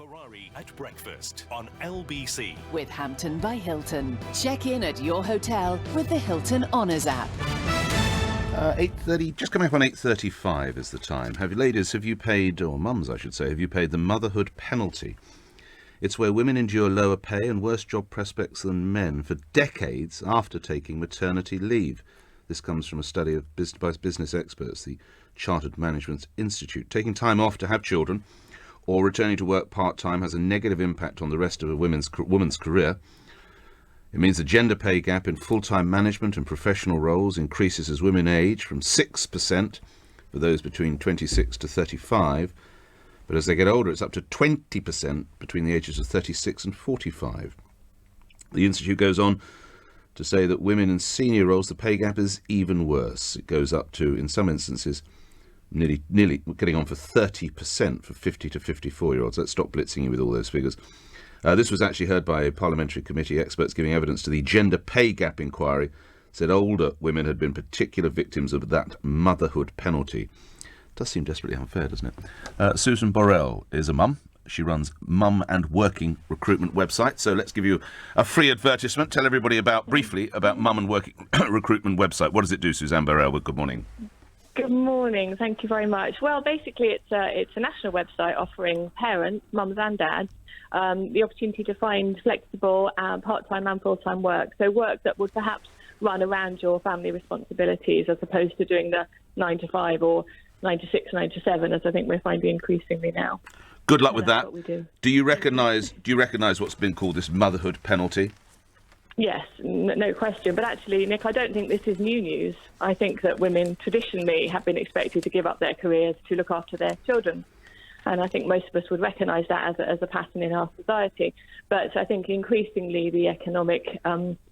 Ferrari at breakfast on LBC. With Hampton by Hilton. Check in at your hotel with the Hilton Honours app. 8:30, just coming up on 8:35 is the time. Ladies, have you paid, or mums I should say, have you paid the motherhood penalty? It's where women endure lower pay and worse job prospects than men for decades after taking maternity leave. This comes from a study of by business experts, the Chartered Management Institute. Taking time off to have children or returning to work part-time has a negative impact on the rest of a woman's career. It means the gender pay gap in full-time management and professional roles increases as women age from 6% for those between 26 to 35, but as they get older it's up to 20% between the ages of 36 and 45. The Institute goes on to say that women in senior roles, the pay gap is even worse. It goes up to, in some instances, nearly getting on for 30% for 50 to 54-year-olds. Let's stop blitzing you with all those figures. This was actually heard by a parliamentary committee. Experts giving evidence to the gender pay gap inquiry said older women had been particular victims of that motherhood penalty. Does seem desperately unfair, doesn't it? Suzanne Borrell is a mum. She runs mumandworking recruitment website. So let's give you a free advertisement. Tell everybody briefly about Mum and Working recruitment website. What does it do, Suzanne Borrell? Well, good morning. Good morning. Thank you very much. Well, basically, it's a national website offering parents, mums and dads, the opportunity to find flexible part-time and full-time work. So work that would perhaps run around your family responsibilities as opposed to doing the 9 to 5 or 9 to 6, 9 to 7, as I think we're finding increasingly now. Good luck with that. What we do. Do you recognise what's been called this motherhood penalty? Yes, no question. But actually, Nick, I don't think this is new news. I think that women traditionally have been expected to give up their careers to look after their children. And I think most of us would recognise that as a pattern in our society. But I think increasingly the economic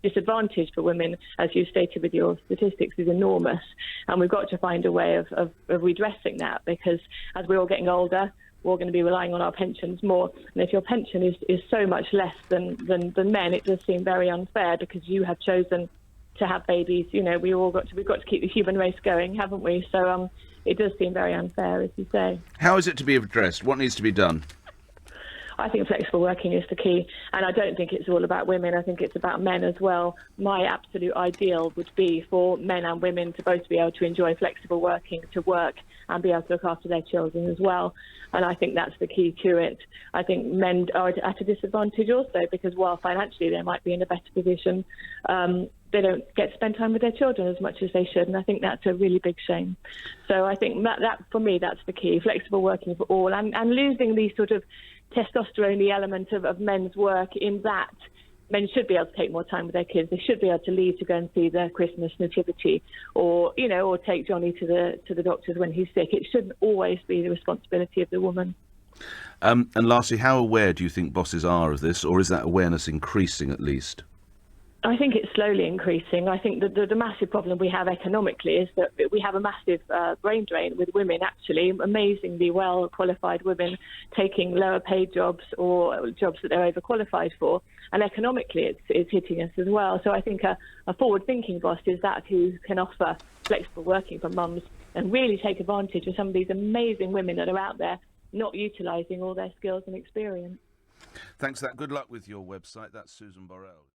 disadvantage for women, as you stated with your statistics, is enormous. And we've got to find a way of redressing that, because as we're all getting older, we're going to be relying on our pensions more. And if your pension is so much less than men, it does seem very unfair, because you have chosen to have babies. You know, we've got to keep the human race going, haven't we? So it does seem very unfair, as you say. How is it to be addressed? What needs to be done? I think flexible working is the key, and I don't think it's all about women. I think it's about men as well. My absolute ideal would be for men and women to both be able to enjoy flexible working, to work and be able to look after their children as well. And I think that's the key to it. I think men are at a disadvantage also, because while financially they might be in a better position, they don't get to spend time with their children as much as they should, and I think that's a really big shame. So I think that for me, that's the key: flexible working for all, and losing the sort of testosterone element of men's work, in that men should be able to take more time with their kids. They should be able to leave to go and see their Christmas nativity, or take Johnny to the doctors when he's sick. It shouldn't always be the responsibility of the woman. And lastly, how aware do you think bosses are of this, or is that awareness increasing at least? I think it's slowly increasing. I think that the massive problem we have economically is that we have a massive brain drain with women, actually, amazingly well-qualified women taking lower paid jobs or jobs that they're overqualified for. And economically, it's hitting us as well. So I think a forward-thinking boss is that who can offer flexible working for mums and really take advantage of some of these amazing women that are out there not utilising all their skills and experience. Thanks for that. Good luck with your website. That's Suzanne Borrell.